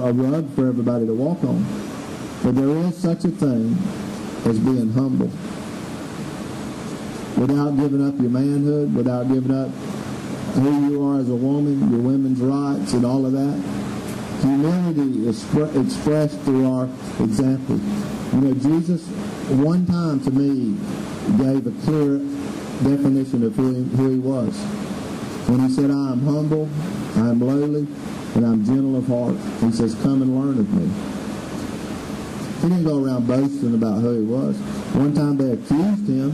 a rug for everybody to walk on. But there is such a thing as being humble. Without giving up your manhood, without giving up who you are as a woman, your women's rights and all of that. Humility is expressed through our example. You know, Jesus one time to me gave a clear definition of who he was. When he said, I am humble, I am lowly, and I'm gentle of heart. He says, come and learn of me. He didn't go around boasting about who he was. One time they accused him,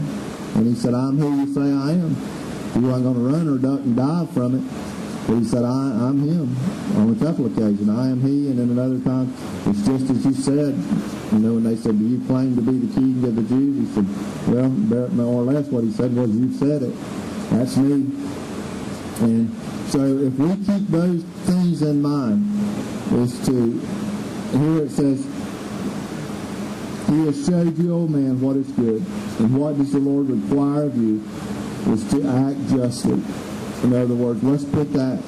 and he said, I'm who you say I am. He wasn't going to run or duck and dive from it. But he said, I'm him. On a couple of occasions, I am he. And then another time, it's just as you said. You know, when they said, do you claim to be the king of the Jews? He said, well, more or less what he said was, you said it. That's me. And so if we keep those things in mind, is to, here it says, he has showed you, O man, what is good. And what does the Lord require of you is to act justly. In other words, let's put that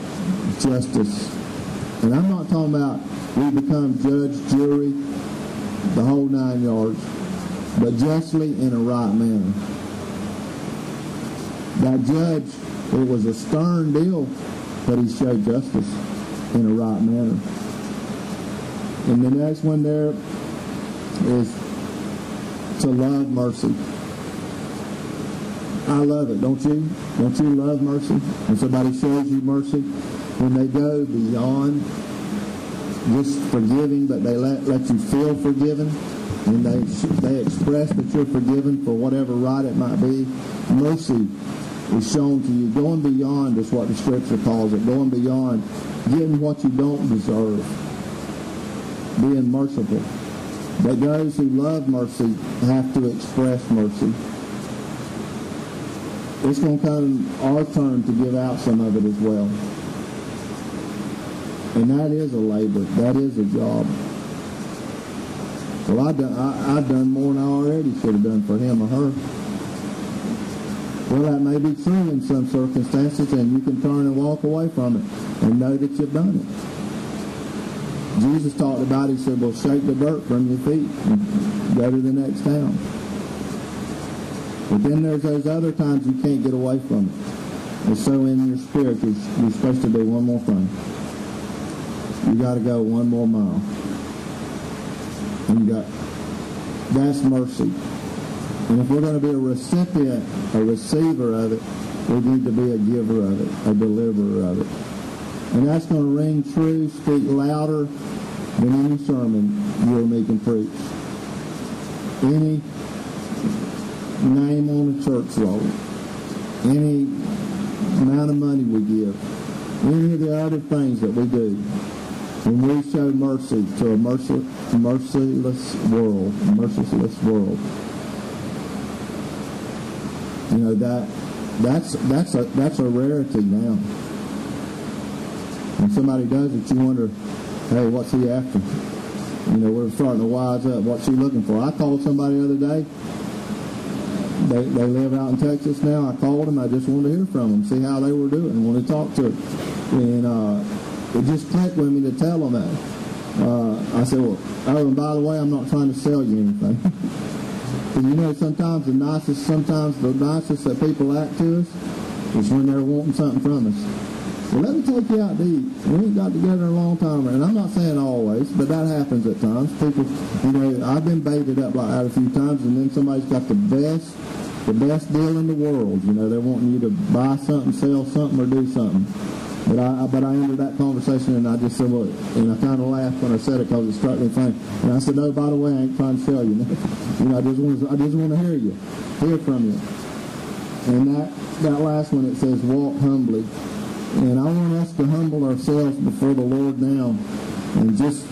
justice. And I'm not talking about we become judge, jury, the whole 9 yards, but justly in a right manner. That judge, it was a stern deal, but he showed justice in a right manner. And the next one there is to love mercy. I love it, don't you? Don't you love mercy? When somebody shows you mercy, when they go beyond just forgiving, but they let you feel forgiven, and they express that you're forgiven for whatever right it might be. Mercy is shown to you, going beyond is what the Scripture calls it, going beyond getting what you don't deserve, being merciful. But those who love mercy have to express mercy. It's going to come our turn to give out some of it as well. And that is a labor. That is a job. Well, I've done more than I already should have done for him or her. Well, that may be true in some circumstances, and you can turn and walk away from it and know that you've done it. Jesus talked about it. He said, well, shake the dirt from your feet and go to the next town. But then there's those other times you can't get away from it. It's so in your spirit, you're supposed to do one more thing. You got to go one more mile. And that's mercy. And if we're going to be a recipient, a receiver of it, we need to be a giver of it, a deliverer of it. And that's going to ring true, speak louder than any sermon you or me can preach. Any name on a church roll, any amount of money we give, any of the other things that we do, when we show mercy to a merciless world, you know, that's a rarity now. When somebody does it, you wonder, hey, what's he after? You know, we're starting to wise up. What's he looking for? I called somebody the other day. They live out in Texas now. I called them. I just wanted to hear from them, see how they were doing. I wanted to talk to them. And it just clicked with me to tell them that. I said, well, oh, and by the way, I'm not trying to sell you anything. Because you know, sometimes the nicest that people act to us is when they're wanting something from us. Well, let me take you out to eat. We ain't got together in a long time. And I'm not saying always, but that happens at times. People, you know, I've been baited up like that a few times, and then somebody's got the best deal in the world. You know, they're wanting you to buy something, sell something, or do something. But I ended that conversation, and I just said, well, and I kind of laughed when I said it because it struck me funny. And I said, no, by the way, I ain't trying to sell you. You know, I just want to hear from you. And that last one, it says, walk humbly. And I want us to humble ourselves before the Lord now, and just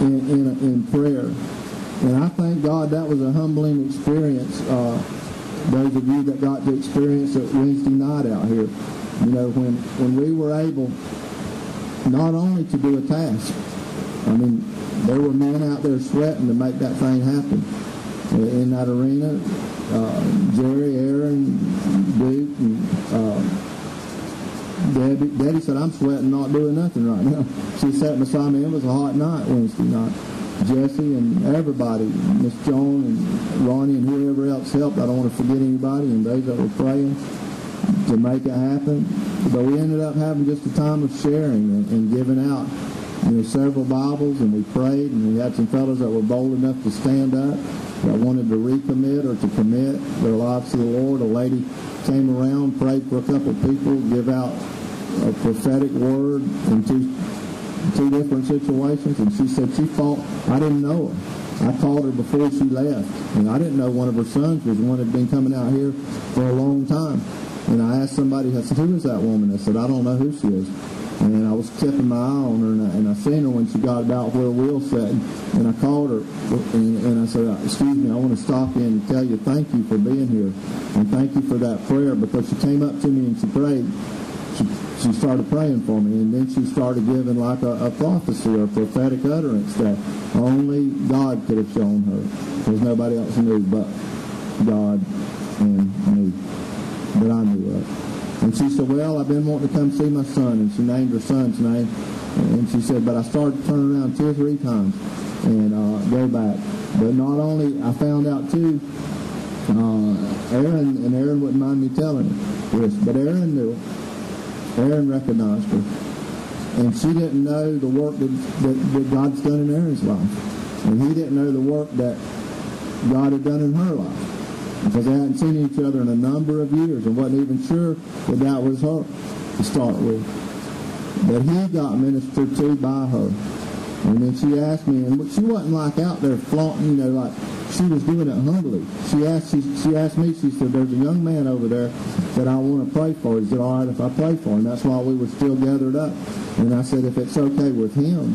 in prayer. And I thank God that was a humbling experience. Those of you that got to experience it Wednesday night out here, you know, when we were able not only to do a task. I mean, there were men out there sweating to make that thing happen in that arena. Jerry, Aaron, Duke, and Daddy said, I'm sweating, not doing nothing right now. She sat beside me. It was a hot night Wednesday night. Jesse and everybody, Miss Joan and Ronnie and whoever else helped. I don't want to forget anybody, and those that were praying to make it happen. But we ended up having just a time of sharing and giving out, several Bibles, and we prayed, and we had some fellows that were bold enough to stand up that wanted to recommit or to commit their lives to the Lord. A lady came around, prayed for a couple of people, give out a prophetic word in two different situations, and she said she thought I didn't know her. I called her before she left, and I didn't know one of her sons was one that had been coming out here for a long time. And I asked somebody, I said, who is that woman? I said, I don't know who she is. And I was keeping my eye on her, and I seen her when she got about where Will sat, and I called her, and I said, excuse me, I want to stop you and tell you thank you for being here, and thank you for that prayer, because she came up to me and she prayed. She started praying for me, and then she started giving like a prophecy or a prophetic utterance that only God could have shown her, because nobody else knew but God and me, that I knew of. And she said, well, I've been wanting to come see my son, and she named her son's name, and she said, but I started turning around 2 or 3 times and go back. But not only, I found out too, Aaron wouldn't mind me telling her this, but Aaron knew her. Aaron recognized her, and she didn't know the work that God's done in Aaron's life, and he didn't know the work that God had done in her life, because they hadn't seen each other in a number of years and wasn't even sure that was her to start with. But he got ministered to by her. And then she asked me, and she wasn't like out there flaunting, like she was doing it humbly. She asked me, she said, there's a young man over there that I want to pray for. Is it all right if I pray for him? That's why we were still gathered up. And I said, if it's okay with him,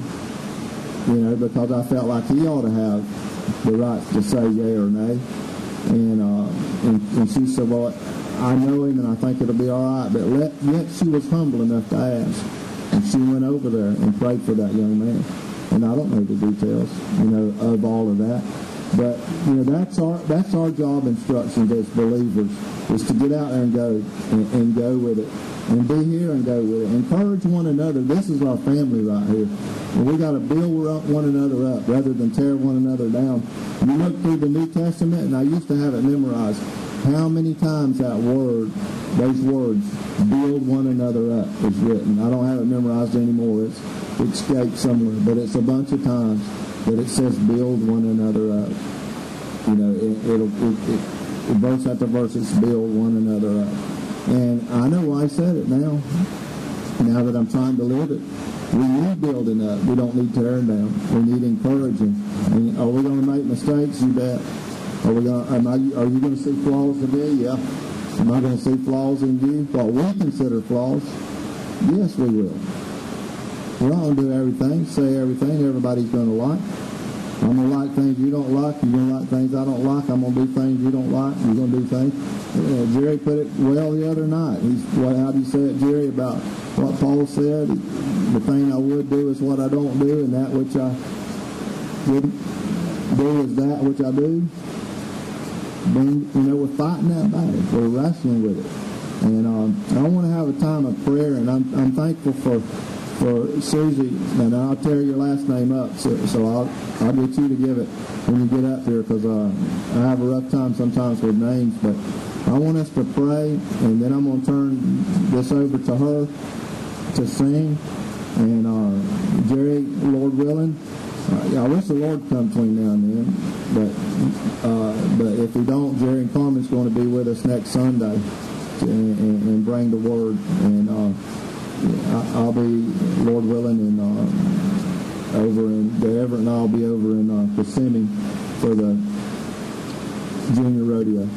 because I felt like he ought to have the right to say yea or nay. And she said, well, I know him and I think it'll be all right. But yet she was humble enough to ask. And she went over there and prayed for that young man. And I don't know the details, of all of that. But, that's our job instructions as believers, is to get out there and go with it. And be here and go with it. Encourage one another. This is our family right here. And we got to build one another up rather than tear one another down. You look through the New Testament, and I used to have it memorized, how many times those words, build one another up, is written. I don't have it memorized anymore. It's escaped somewhere. But it's a bunch of times that it says build one another up. It verse after verse, it's build one another up. And I know why I said it now that I'm trying to live it. We need building up. We don't need tearing down. We need encouraging. And are we going to make mistakes? You bet. Are you going to see flaws in me? Yeah. Am I going to see flaws in you? What we consider flaws? Yes, we will. We're not going to do everything, say everything everybody's going to like. I'm going to like things you don't like. You're going to like things I don't like. I'm going to do things you don't like. You're going to do things. Jerry put it well the other night. How do you say it, Jerry, about what Paul said? The thing I would do is what I don't do, and that which I wouldn't do is that which I do. We're fighting that battle. We're wrestling with it. And I want to have a time of prayer, and I'm thankful for Susie, and I'll tear your last name up, so I'll get you to give it when you get up here, because I have a rough time sometimes with names. But I want us to pray, and then I'm going to turn this over to her to sing. And Jerry, Lord willing, I wish the Lord would come between now and then, but if he don't, Jerry and Carmen's going to be with us next Sunday and bring the word. And I'll be, Lord willing, and over in the Everett, and I'll be over in Kissimmee for the junior rodeo.